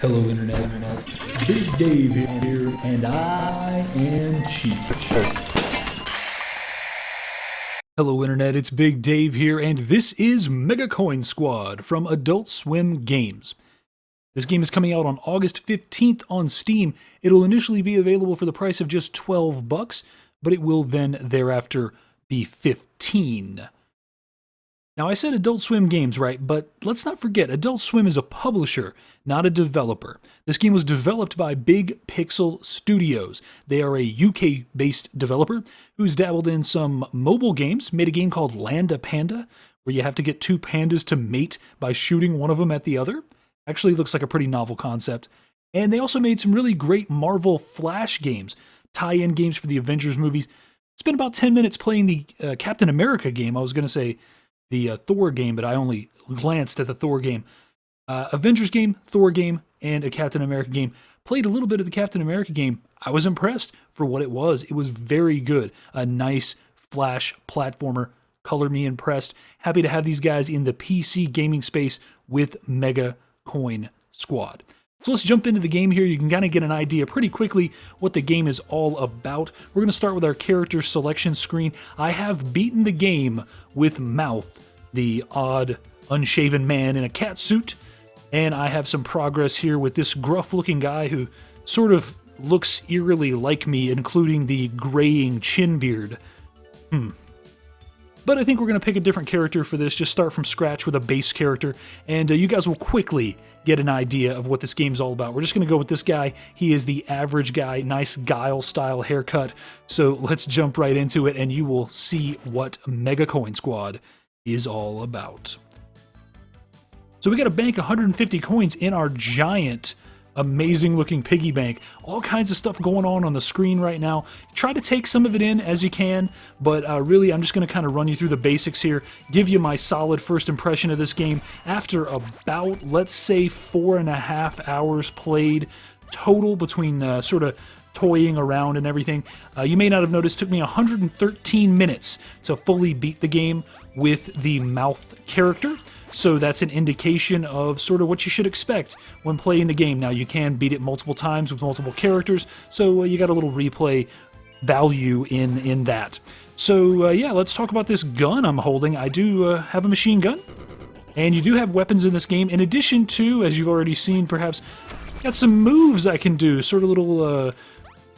Hello, Internet. Big Dave here, and I am cheap. Hello, Internet. It's Big Dave here, and this is Mega Coin Squad from Adult Swim Games. This game is coming out on August 15th on Steam. It'll initially be available for the price of just $12, but it will then thereafter be $15. Now, I said Adult Swim Games, right? But let's not forget, Adult Swim is a publisher, not a developer. This game was developed by Big Pixel Studios. They are a UK-based developer who's dabbled in some mobile games, made a game called Land Panda, where you have to get two pandas to mate by shooting one of them at the other. Actually looks like a pretty novel concept. And they also made some really great Marvel Flash games, tie-in games for the Avengers movies. Spent about 10 minutes playing the Captain America game. I was going to say the Thor game, but I only glanced at the Thor game. Avengers game, Thor game, and a Captain America game. Played a little bit of the Captain America game. I was impressed for what it was. It was very good. A nice Flash platformer. Colored me impressed. Happy to have these guys in the PC gaming space with Mega Coin Squad. So let's jump into the game here. You can kind of get an idea pretty quickly what the game is all about. We're going to start with our character selection screen. I have beaten the game with Mouth, the odd, unshaven man in a cat suit. And I have some progress here with this gruff-looking guy who sort of looks eerily like me, including the graying chin beard. But I think we're going to pick a different character for this, just start from scratch with a base character, and you guys will quickly get an idea of what this game's all about. We're just going to go with this guy. He is the average guy, nice Guile-style haircut. So let's jump right into it, and you will see what Mega Coin Squad is all about. So we got to bank 150 coins in our giant, amazing-looking piggy bank. All kinds of stuff going on the screen right now. Try to take some of it in as you can, but really I'm just going to kind of run you through the basics here, give you my solid first impression of this game after about, let's say, 4.5 hours played total between sort of toying around and everything. You may not have noticed, it took me 113 minutes to fully beat the game with the Mouth character. So that's an indication of sort of what you should expect when playing the game. Now, you can beat it multiple times with multiple characters, so you got a little replay value in that. So, yeah, let's talk about this gun I'm holding. I do have a machine gun, and you do have weapons in this game. In addition to, as you've already seen, perhaps, got some moves I can do, sort of little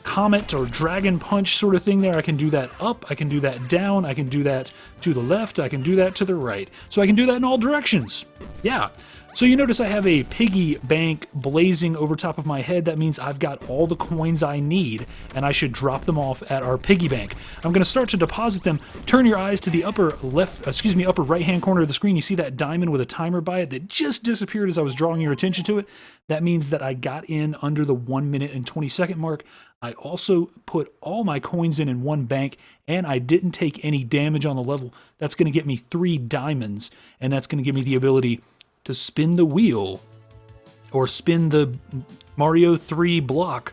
comet or dragon punch sort of thing there. I can do that up, I can do that down, I can do that to the left, I can do that to the right. So I can do that in all directions. Yeah. So you notice I have a piggy bank blazing over top of my head. That means I've got all the coins I need, and I should drop them off at our piggy bank. I'm going to start to deposit them. Turn your eyes to the upper right-hand corner of the screen. You see that diamond with a timer by it that just disappeared as I was drawing your attention to it. That means that I got in under the 1 minute and 20-second mark. I also put all my coins in one bank, and I didn't take any damage on the level. That's going to get me 3 diamonds, and that's going to give me the ability to spin the wheel or spin the Mario 3 block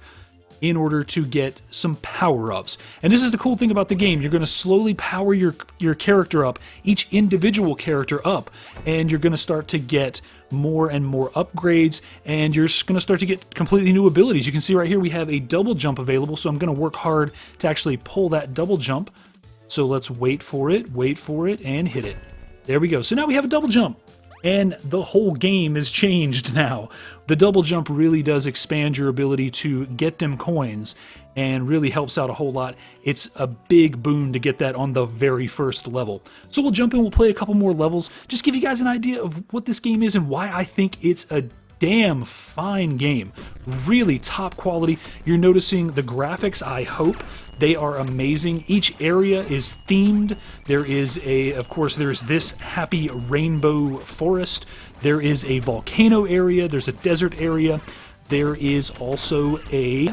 in order to get some power-ups. And this is the cool thing about the game. You're going to slowly power your character up, each individual character up, and you're going to start to get more and more upgrades, and you're going to start to get completely new abilities. You can see right here we have a double jump available, so I'm going to work hard to actually pull that double jump. So let's wait for it, and hit it. There we go. So now we have a double jump. And the whole game is changed now. The double jump really does expand your ability to get them coins and really helps out a whole lot. It's a big boon to get that on the very first level. So we'll jump in, we'll play a couple more levels, just give you guys an idea of what this game is and why I think it's a damn fine game. Really top quality. You're noticing the graphics, I hope. They are amazing. Each area is themed. There is of course, there's this happy rainbow forest. There is a volcano area. There's a desert area. There is also a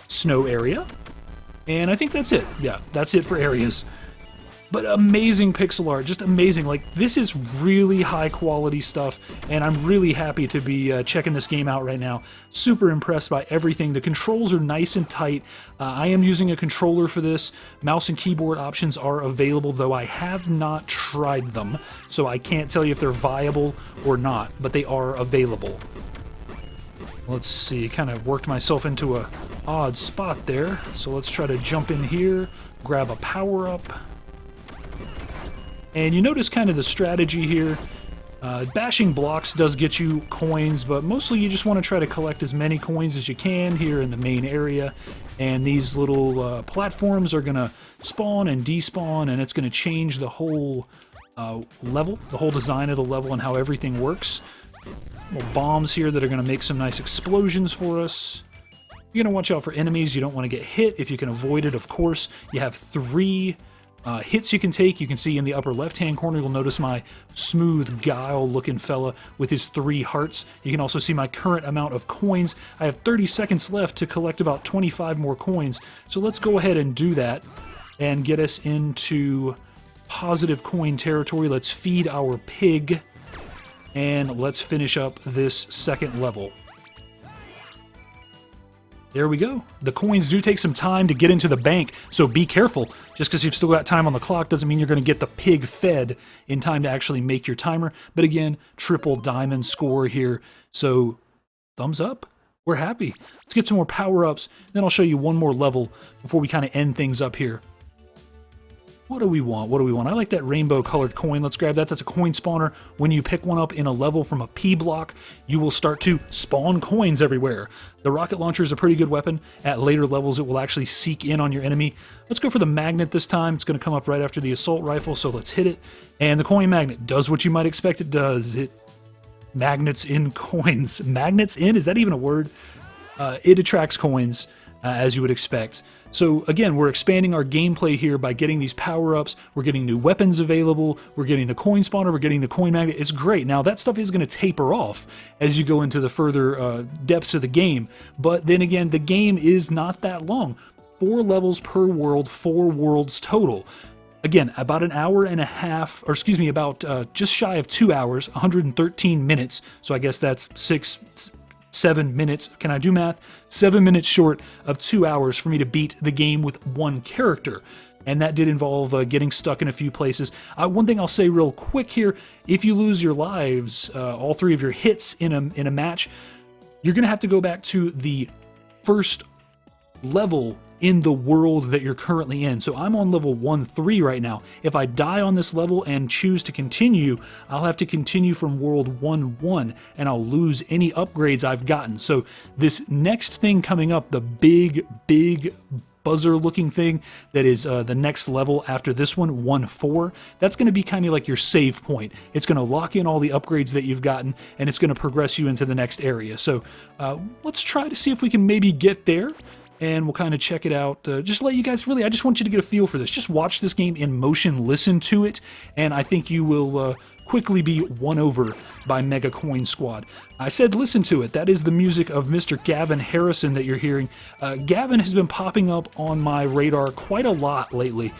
snow area. And I think that's it. Yeah, that's it for areas. But amazing pixel art, just amazing. Like, this is really high quality stuff, and I'm really happy to be checking this game out right now. Super impressed by everything. The controls are nice and tight. I am using a controller for this. Mouse and keyboard options are available, though I have not tried them, so I can't tell you if they're viable or not, but they are available. Let's see, kind of worked myself into a odd spot there. So let's try to jump in here, grab a power-up. And you notice kind of the strategy here. Bashing blocks does get you coins, but mostly you just want to try to collect as many coins as you can here in the main area. And these little platforms are going to spawn and despawn, and it's going to change the whole level, the whole design of the level and how everything works. Little bombs here that are going to make some nice explosions for us. You're going to watch out for enemies. You don't want to get hit. If you can avoid it, of course. You have 3 hits you can take. You can see in the upper left-hand corner, you'll notice my smooth guile-looking fella with his 3 hearts. You can also see my current amount of coins. I have 30 seconds left to collect about 25 more coins. So let's go ahead and do that and get us into positive coin territory. Let's feed our pig. And let's finish up this second level. There we go. The coins do take some time to get into the bank, so be careful. Just because you've still got time on the clock doesn't mean you're going to get the pig fed in time to actually make your timer. But again, triple diamond score here, so thumbs up. We're happy. Let's get some more power-ups, then I'll show you one more level before we kind of end things up here. What do we want? What do we want? I like that rainbow-colored coin. Let's grab that. That's a coin spawner. When you pick one up in a level from a P block, you will start to spawn coins everywhere. The rocket launcher is a pretty good weapon. At later levels, it will actually seek in on your enemy. Let's go for the magnet this time. It's going to come up right after the assault rifle, so let's hit it. And the coin magnet does what you might expect it does. It magnets in coins. Magnets in? Is that even a word? It attracts coins, as you would expect. So again, we're expanding our gameplay here by getting these power-ups. We're getting new weapons available. We're getting the coin spawner. We're getting the coin magnet. It's great. Now, that stuff is going to taper off as you go into the further depths of the game. But then again, the game is not that long. 4 levels per world, 4 worlds total. Again, about an hour and a half, or excuse me, about just shy of 2 hours, 113 minutes. So I guess that's 7 minutes. Can I do math? 7 minutes short of 2 hours for me to beat the game with one character. And that did involve getting stuck in a few places. One thing I'll say real quick here, if you lose your lives, all 3 of your hits in a match, you're going to have to go back to the first level in the world that you're currently in. So I'm on level 1-3 right now. If I die on this level and choose to continue, I'll have to continue from world 1-1 and I'll lose any upgrades I've gotten. So this next thing coming up, the big buzzer looking thing that is the next level after this one, 1-4, that's going to be kind of like your save point. It's going to lock in all the upgrades that you've gotten and it's going to progress you into the next area. So let's try to see if we can maybe get there. And we'll kind of check it out. Just let you guys I just want you to get a feel for this. Just watch this game in motion, listen to it, and I think you will quickly be won over by Mega Coin Squad. I said listen to it. That is the music of Mr. Gavin Harrison that you're hearing. Gavin has been popping up on my radar quite a lot lately.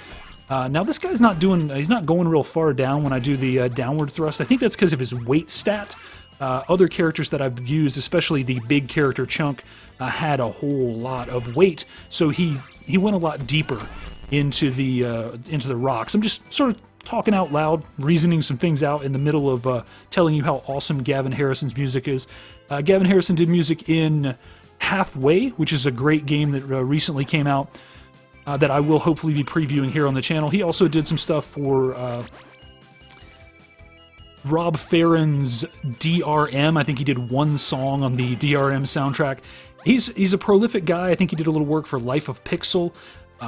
Now this guy's he's not going real far down when I do the downward thrust. I think that's because of his weight stat. Other characters that I've used, especially the big character Chunk, had a whole lot of weight, so he went a lot deeper into the rocks. I'm just sort of talking out loud, reasoning some things out in the middle of telling you how awesome Gavin Harrison's music is. Gavin Harrison did music in Halfway, which is a great game that recently came out that I will hopefully be previewing here on the channel. He also did some stuff for Rob Farron's DRM. I think he did one song on the DRM soundtrack. He's a prolific guy. I think he did a little work for Life of Pixel,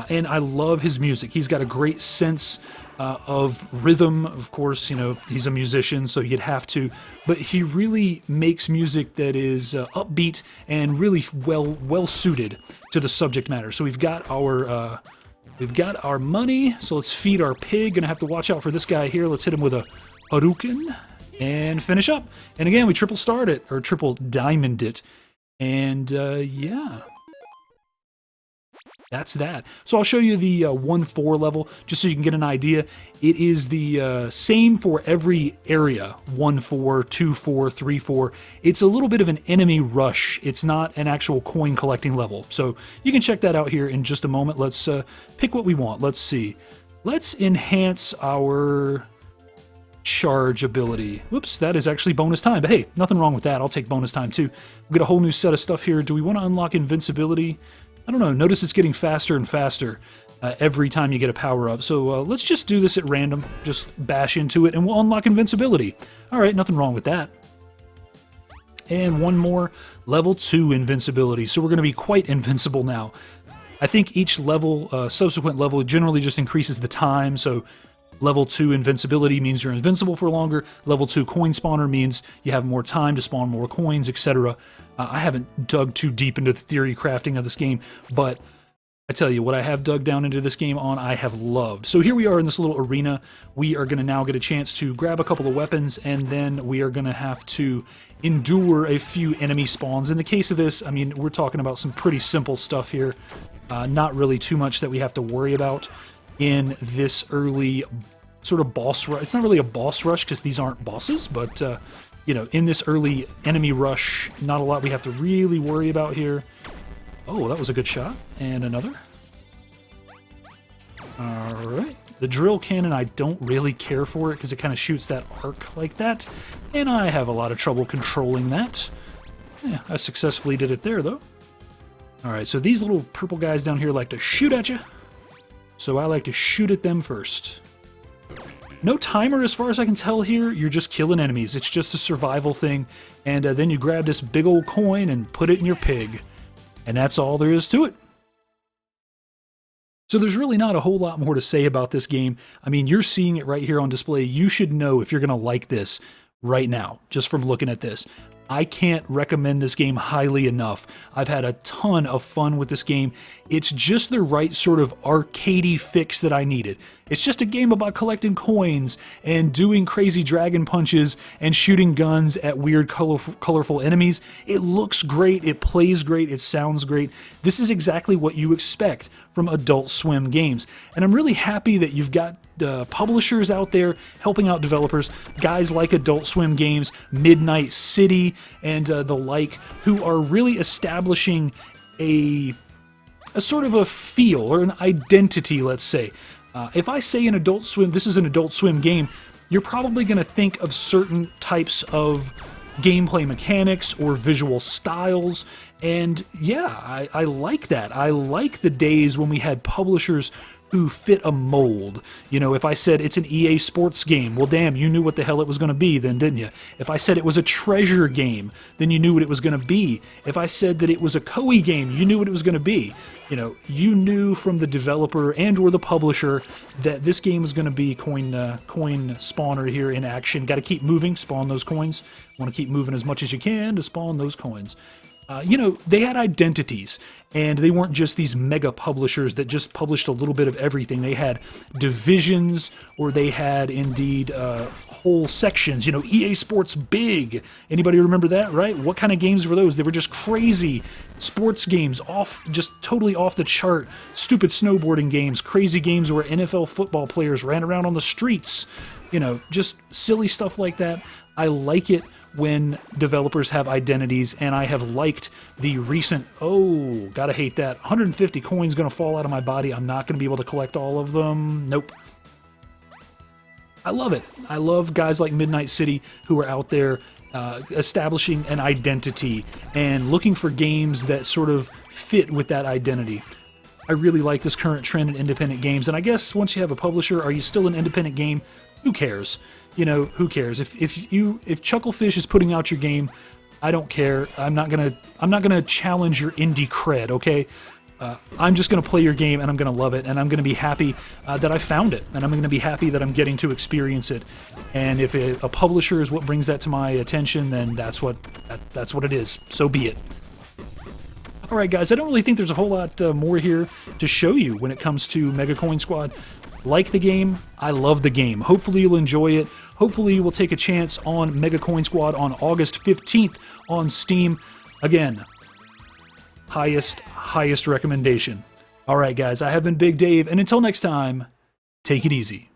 and I love his music. He's got a great sense of rhythm. Of course, you know, he's a musician, so you'd have to, but he really makes music that is upbeat and really well suited to the subject matter. So we've got our money, so let's feed our pig. Gonna have to watch out for this guy here. Let's hit him with a Hadouken and finish up. And again, we triple starred it, or triple diamond it. And yeah, that's that. So I'll show you the 1-4 level, just so you can get an idea. It is the same for every area, 1-4, 2-4, 3-4. It's a little bit of an enemy rush. It's not an actual coin collecting level. So you can check that out here in just a moment. Let's pick what we want. Let's see. Let's enhance our charge ability. Whoops, that is actually bonus time, but hey, nothing wrong with that. I'll take bonus time too. We get a whole new set of stuff here. Do we want to unlock invincibility? I don't know. Notice it's getting faster and faster every time you get a power up. So let's just do this at random. Just bash into it and we'll unlock invincibility. All right, nothing wrong with that. And one more, level 2 invincibility. So we're going to be quite invincible now. I think each level, subsequent level, generally just increases the time. So level 2 invincibility means you're invincible for longer. Level 2 coin spawner means you have more time to spawn more coins, etc. I haven't dug too deep into the theory crafting of this game, but I tell you, what I have dug down into this game on, I have loved. So here we are in this little arena. We are going to now get a chance to grab a couple of weapons, and then we are going to have to endure a few enemy spawns. In the case of this, I mean, we're talking about some pretty simple stuff here. Not really too much that we have to worry about in this early sort of boss rush. It's not really a boss rush because these aren't bosses, but, you know, in this early enemy rush, not a lot we have to really worry about here. Oh, that was a good shot. And another. Alright. The drill cannon, I don't really care for it because it kind of shoots that arc like that. And I have a lot of trouble controlling that. Yeah, I successfully did it there, though. Alright, so these little purple guys down here like to shoot at you. So I like to shoot at them first. No timer as far as I can tell here. You're just killing enemies. It's just a survival thing. And then you grab this big old coin and put it in your pig. And that's all there is to it. So there's really not a whole lot more to say about this game. I mean, you're seeing it right here on display. You should know if you're going to like this right now, just from looking at this. I can't recommend this game highly enough. I've had a ton of fun with this game. It's just the right sort of arcadey fix that I needed. It's just a game about collecting coins and doing crazy dragon punches and shooting guns at weird colorful enemies. It looks great, it plays great, it sounds great. This is exactly what you expect from Adult Swim games. And I'm really happy that you've got publishers out there helping out developers, guys like Adult Swim Games, Midnight City, and the like, who are really establishing a sort of a feel or an identity, let's say. If I say an Adult Swim, this is an Adult Swim game, you're probably going to think of certain types of gameplay mechanics or visual styles, and yeah, I like that. I like the days when we had publishers who fit a mold. You know, if I said it's an EA Sports game, well damn, you knew what the hell it was going to be then, didn't you? If I said it was a treasure game, then you knew what it was going to be. If I said that it was a Koei game, you knew what it was going to be. You know, you knew from the developer and or the publisher that this game was going to be coin spawner here in action. Got to keep moving, spawn those coins. Want to keep moving as much as you can to spawn those coins. You know, they had identities, and they weren't just these mega publishers that just published a little bit of everything. They had divisions, or they had indeed whole sections. You know, EA Sports Big. Anybody remember that, right? What kind of games were those? They were just crazy sports games, just totally off the chart. Stupid snowboarding games, crazy games where NFL football players ran around on the streets. You know, just silly stuff like that. I like it when developers have identities, and I have liked the recent, oh, gotta hate that, 150 coins gonna fall out of my body, I'm not gonna be able to collect all of them, nope. I love it. I love guys like Midnight City who are out there establishing an identity and looking for games that sort of fit with that identity. I really like this current trend in independent games, and I guess once you have a publisher, are you still an independent game? Who cares? You know, who cares? If Chucklefish is putting out your game, I don't care. I'm not gonna challenge your indie cred, okay? I'm just gonna play your game and I'm gonna love it, and I'm gonna be happy that I found it, and I'm gonna be happy that I'm getting to experience it. And if a publisher is what brings that to my attention, then that's what it is. So be it. Alright guys, I don't really think there's a whole lot more here to show you when it comes to Mega Coin Squad. Like the game, I love the game. Hopefully you'll enjoy it. Hopefully you will take a chance on Mega Coin Squad on August 15th on Steam. Again, highest recommendation. Alright guys, I have been Big Dave, and until next time, take it easy.